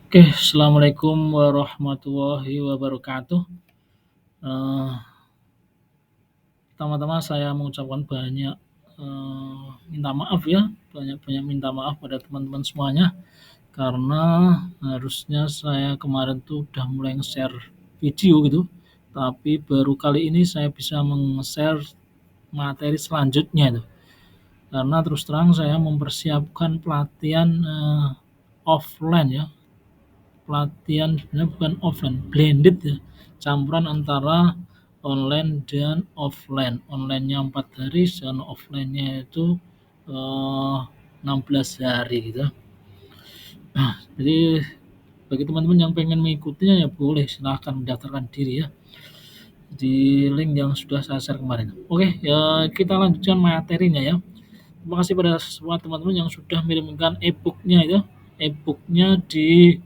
Oke, assalamualaikum warahmatullahi wabarakatuh. Eh, Pertama-tama saya mengucapkan banyak minta maaf ya, banyak-banyak minta maaf pada teman-teman semuanya karena harusnya saya kemarin tuh udah mulai nge-share video gitu, tapi baru kali ini saya bisa meng-share materi selanjutnya itu. Karena terus terang saya mempersiapkan pelatihan offline ya, pelatihan sebenarnya bukan offline, blended ya, campuran antara online dan offline. Online-nya 4 hari, sedangkan offline-nya itu 16 hari gitu. Nah, jadi bagi teman-teman yang pengen mengikutinya ya boleh silahkan mendaftarkan diri ya di link yang sudah saya share kemarin. Oke, ya kita lanjutkan materinya ya. Terima kasih pada semua teman-teman yang sudah mengirimkan e-book-nya itu. E-book-nya di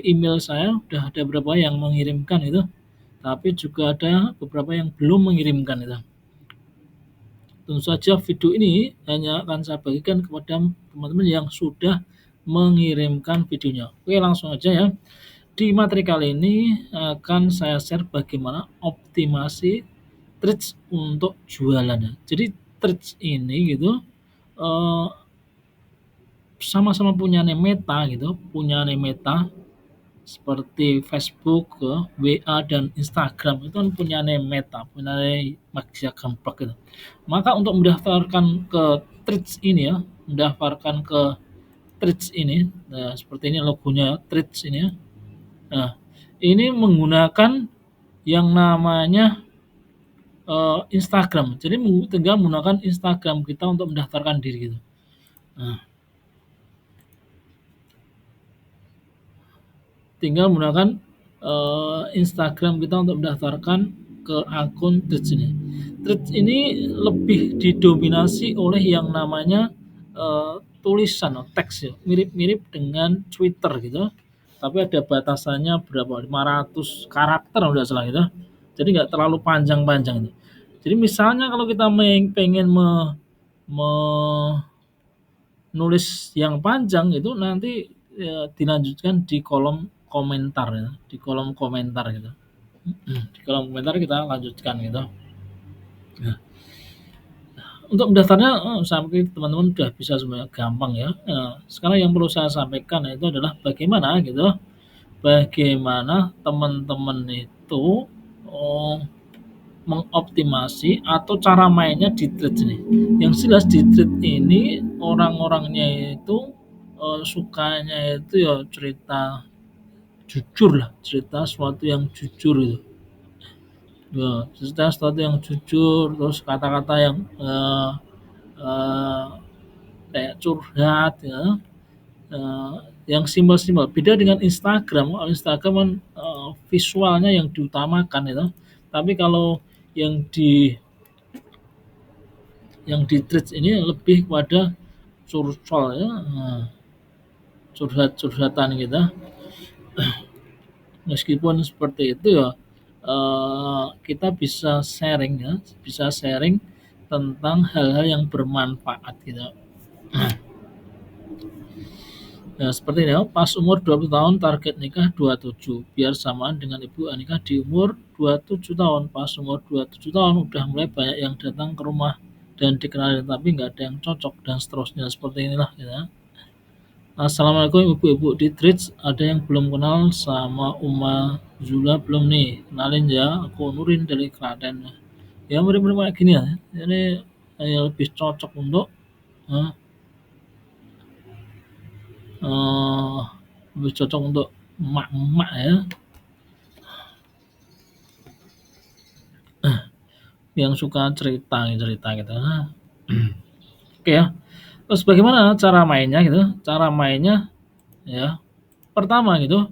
email saya udah ada beberapa yang mengirimkan itu, tapi juga ada beberapa yang belum mengirimkan itu. Tentu saja video ini hanya akan saya bagikan kepada teman-teman yang sudah mengirimkan videonya. Oke, langsung aja ya. Di materi kali ini akan saya share bagaimana optimasi threads untuk jualannya. Jadi threads ini gitu eh, sama-sama punya Meta gitu, punya Meta seperti Facebook, WA dan Instagram itu kan punya Meta, punya Mark Zuckerberg gitu. Maka untuk mendaftarkan ke Threads ini ya, mendaftarkan ke Threads ini, nah seperti ini logonya Threads ini ya. Nah, ini menggunakan yang namanya Instagram. Jadi tinggal menggunakan Instagram kita untuk mendaftarkan diri gitu. Nah, tinggal menggunakan Instagram kita untuk mendaftarkan ke akun Threads ini. Threads ini lebih didominasi oleh yang namanya tulisan teks ya, mirip-mirip dengan Twitter gitu. Tapi ada batasannya berapa? 500 karakter udah salah gitu. Jadi nggak terlalu panjang-panjang itu. Jadi misalnya kalau kita pengen nulis yang panjang itu nanti dilanjutkan di kolom komentar ya, di kolom komentar gitu. Di kolom komentar kita lanjutkan gitu. Nah, untuk mendaftarnya sampai teman-teman udah bisa semuanya gampang ya. Nah, sekarang yang perlu saya sampaikan itu adalah bagaimana gitu, bagaimana teman-teman itu oh, mengoptimasi atau cara mainnya di thread ini. Yang jelas di thread ini orang-orangnya itu sukanya itu ya cerita jujur lah, cerita sesuatu yang jujur itu. Ya, cerita sesuatu yang jujur, terus kata-kata yang eh, kayak curhat ya, eh, yang simpel-simpel. Beda dengan Instagram, kalau Instagram kan visualnya yang diutamakan itu. Tapi kalau yang di Threads ini lebih kepada curcol ya, curhat-curhatan kita. Meskipun seperti itu ya, kita bisa sharing ya, bisa sharing tentang hal-hal yang bermanfaat gitu. Ya seperti ini ya, pas umur 20 tahun target nikah 27, biar samaan dengan ibu nikah di umur 27 tahun. Pas umur 27 tahun udah mulai banyak yang datang ke rumah dan dikenalin tapi nggak ada yang cocok dan seterusnya seperti inilah ya. Assalamualaikum ibu-ibu di Trits, ada yang belum kenal sama Uma Zula belum nih? Kenalin ya, aku Nurin dari Klaten. Ya mirip-mirip kayak gini ya. Ini lebih cocok untuk eh, eh, lebih cocok untuk emak-emak ya, yang suka cerita gitu. Nah, oke ya. Terus bagaimana cara mainnya gitu? Cara mainnya ya, pertama gitu,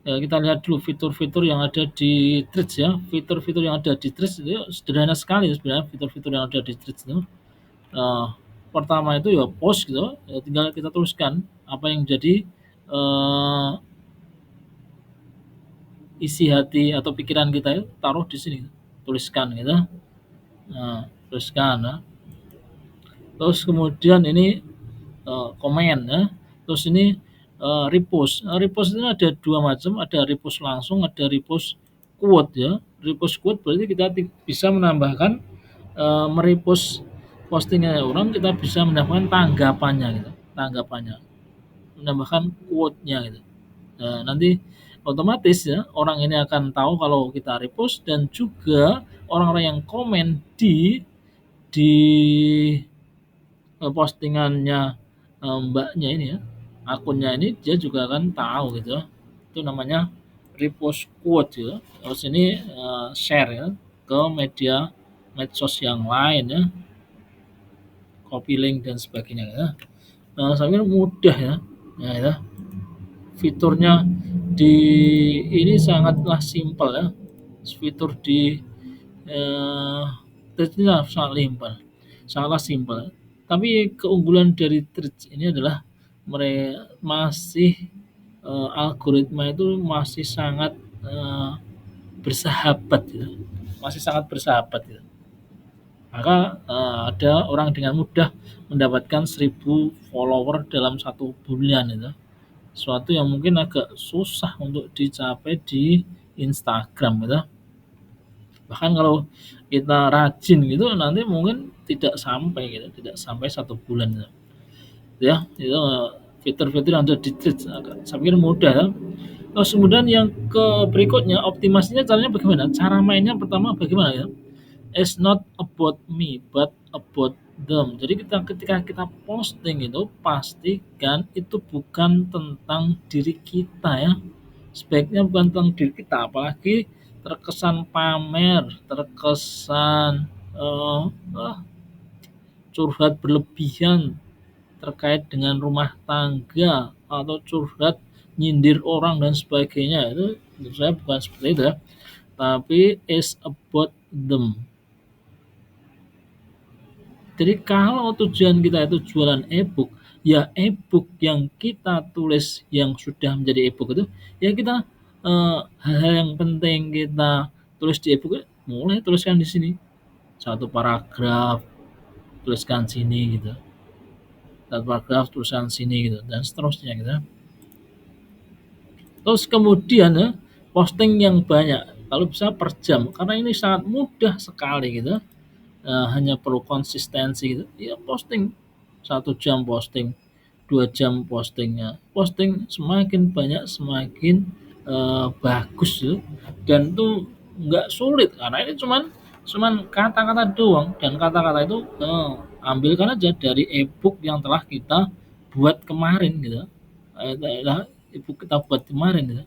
ya kita lihat dulu fitur-fitur yang ada di Threads ya. Fitur-fitur yang ada di Threads itu sederhana sekali sebenarnya fitur-fitur yang ada di Threads itu. Eee, Pertama itu ya post gitu, ya tinggal kita tuliskan apa yang jadi isi hati atau pikiran kita itu taruh di sini, tuliskan gitu. Nah, tuliskan ya. Terus kemudian ini komen ya. Terus ini repost. Repost itu ada 2 macam, ada repost langsung, ada repost quote ya. Repost quote berarti kita bisa menambahkan, me-repost postingan orang, kita bisa mendapatkan tanggapannya gitu, tanggapannya, menambahkan quote-nya gitu. Nah, nanti otomatis ya orang ini akan tahu kalau kita repost, dan juga orang-orang yang komen di postingannya, Mbaknya ini ya, akunnya ini, dia juga akan tahu gitu. Itu namanya repost quote ya. Terus ini share ya ke media medsos yang lain ya, copy link dan sebagainya ya. Saya kira mudah ya. Nah, ya, fiturnya di ini sangatlah simpel ya. Fitur di eh, Threads ini sangatlah simpel. Tapi keunggulan dari Threads ini adalah mereka masih, algoritma itu masih sangat, bersahabat gitu, masih sangat bersahabat gitu. Maka, ada orang dengan mudah mendapatkan 1.000 follower dalam 1 bulan itu. Suatu yang mungkin agak susah untuk dicapai di Instagram gitu. Bahkan kalau kita rajin gitu nanti mungkin tidak sampai gitu, tidak sampai 1 bulan gitu. Ya, itu fitur-fitur yang ada di Threads saya pikir mudah ya. Terus kemudian yang berikutnya, optimasinya caranya bagaimana? Cara mainnya pertama bagaimana ya? It's not about me but about them. Jadi ketika kita posting itu pastikan itu bukan tentang diri kita ya. Sebaiknya bukan tentang diri kita, apalagi terkesan pamer, terkesan curhat berlebihan terkait dengan rumah tangga, atau curhat nyindir orang dan sebagainya. Itu menurut saya bukan seperti itu ya, tapi is about them. Jadi kalau tujuan kita itu jualan e-book, ya e-book yang kita tulis yang sudah menjadi e-book itu, ya kita, hal-hal yang penting kita tulis di e-book, mulai tuliskan di sini. Satu paragraf, tuliskan sini gitu. Satu paragraf, tuliskan sini gitu, dan seterusnya gitu. Terus kemudian ya, posting yang banyak, kalau bisa per jam, karena ini sangat mudah sekali gitu. Hanya perlu konsistensi gitu, ya posting 1 jam posting, 2 jam postingnya, posting semakin banyak semakin, bagus gitu, dan itu nggak sulit karena ini cuman cuman kata-kata doang, dan kata-kata itu, ambilkan aja dari e-book yang telah kita buat kemarin gitu, e-book kita buat kemarin gitu.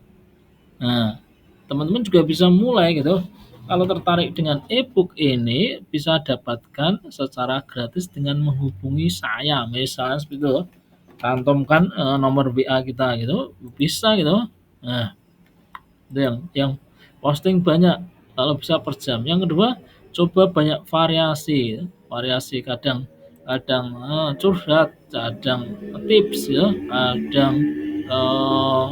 Nah, teman-teman juga bisa mulai gitu. Kalau tertarik dengan e-book ini, bisa dapatkan secara gratis dengan menghubungi saya. Misalnya seperti itu, cantumkan nomor WA kita gitu, bisa gitu. Nah, itu yang posting banyak, kalau bisa per jam. Yang kedua, coba banyak variasi. Variasi kadang kadang curhat, kadang tips ya, kadang eh,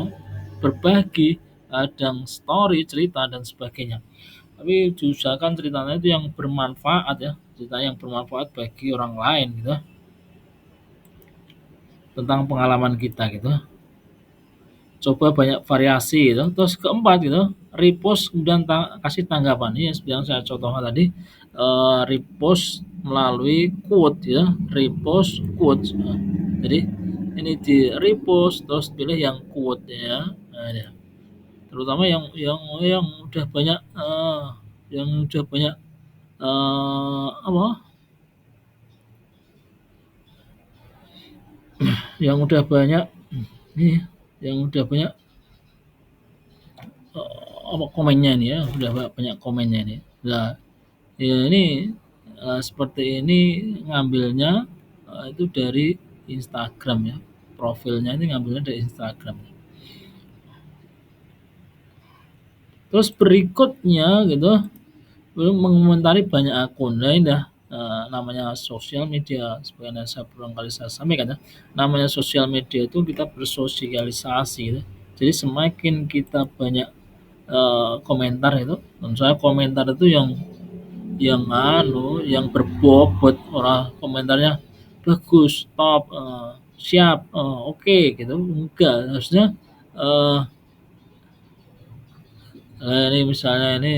berbagi, kadang story, cerita dan sebagainya. Tapi diusahakan ceritanya itu yang bermanfaat ya, cerita yang bermanfaat bagi orang lain gitu, tentang pengalaman kita gitu. Coba banyak variasi gitu. Terus keempat gitu, repost kemudian kasih tanggapan. Ini yang saya contohkan tadi, repost melalui quote ya, repost quote. Nah, jadi ini di repost terus pilih yang quote ya. Nah, ini. Terutama yang udah banyak, yang udah banyak, apa, yang udah banyak ini, yang udah banyak, apa, komennya ini ya, udah banyak komennya ini. Nah, ya ini, seperti ini ngambilnya, itu dari Instagram ya, profilnya ini ngambilnya dari Instagram. Terus berikutnya gitu, belum mengomentari banyak akun. Nah, ini dah, namanya sosial media, sebenarnya saya berulang kali saya sampaikan ya, namanya sosial media itu kita bersosialisasi gitu. Jadi semakin kita banyak, komentar itu, menurut saya komentar itu yang berbobot, orang komentarnya bagus, top, siap, oke gitu, enggak, harusnya, eee ini misalnya ini,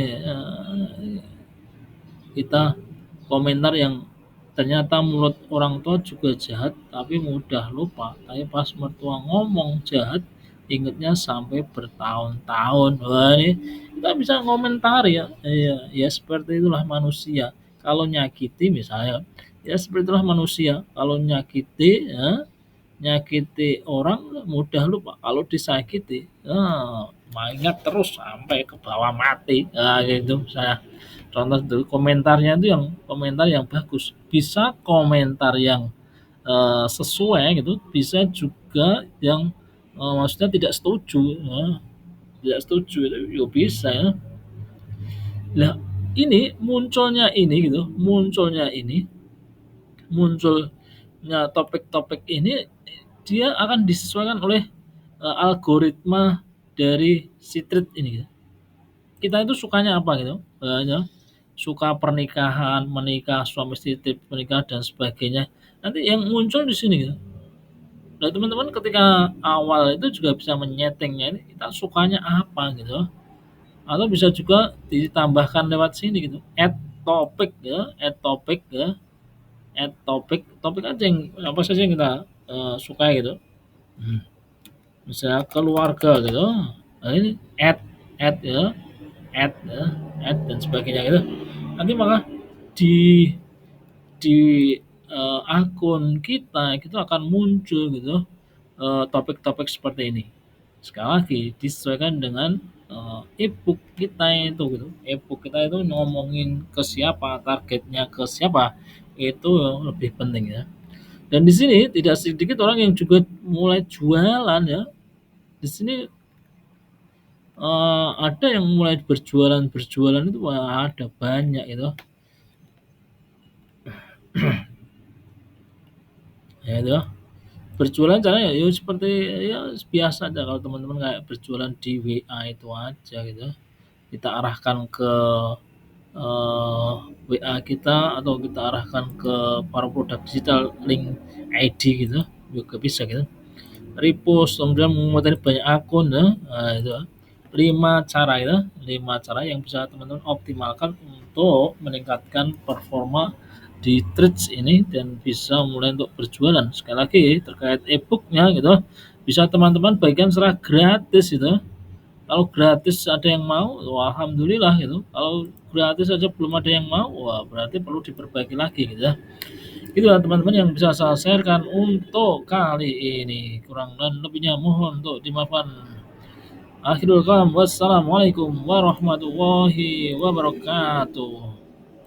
kita komentar yang ternyata menurut orang tua juga jahat, tapi mudah lupa, tapi pas mertua ngomong jahat, ingetnya sampai bertahun-tahun. Wah, ini kita bisa ngomentar ya, iya, ya seperti itulah manusia. Kalau nyakiti misalnya, ya seperti itulah manusia, kalau nyakiti ya, nyakiti orang mudah lupa, kalau disakiti, ingat terus sampai ke bawah mati, nah gitu misalnya. Contoh dulu komentarnya itu yang komentar yang bagus, bisa komentar yang, sesuai gitu, bisa juga yang, maksudnya tidak setuju, tidak setuju itu juga bisa ya. Lah ini munculnya topik-topik ini dia akan disesuaikan oleh, algoritma dari si Threads ini gitu. Kita itu sukanya apa gitu, ya, suka pernikahan, menikah, suami istri menikah dan sebagainya. Nanti yang muncul di sini gitu. Nah, teman-teman ketika awal itu juga bisa menyetingnya ini kita sukanya apa gitu. Atau bisa juga ditambahkan lewat sini gitu, add topik ya, add topik ya, add topik, topik aja yang apa saja yang kita, sukai gitu. Hmm. Misalnya keluarga gitu, nah ini add ya, add ya, add dan sebagainya gitu. Nanti maka di di, akun kita itu akan muncul gitu, topik-topik seperti ini. Sekali lagi disesuaikan dengan, e-book kita itu gitu. E-book kita itu ngomongin ke siapa, targetnya ke siapa, itu lebih penting ya. Dan di sini tidak sedikit orang yang juga mulai jualan ya. Di sini, ada yang mulai berjualan-berjualan itu wah ada banyak itu. Ya itu, berjualan caranya ya seperti ya biasa aja kalau teman-teman kayak berjualan di WA itu aja gitu. Kita arahkan ke, WA kita atau kita arahkan ke para produk digital link ID gitu, juga bisa gitu. Repost kemudian memuatkan banyak akun ya, nah itu. 5 cara ya, 5 cara yang bisa teman-teman optimalkan untuk meningkatkan performa di Threads ini dan bisa mulai untuk berjualan. Sekali lagi terkait e-book-nya gitu, bisa teman-teman bagikan secara gratis gitu. Kalau gratis ada yang mau, wah alhamdulillah gitu. Kalau gratis saja belum ada yang mau, wah berarti perlu diperbaiki lagi gitu ya. Itulah teman-teman yang bisa saya sharekan untuk kali ini. Kurang dan lebihnya mohon untuk dimaafkan. Akhirul kalam, wassalamualaikum warahmatullahi wabarakatuh.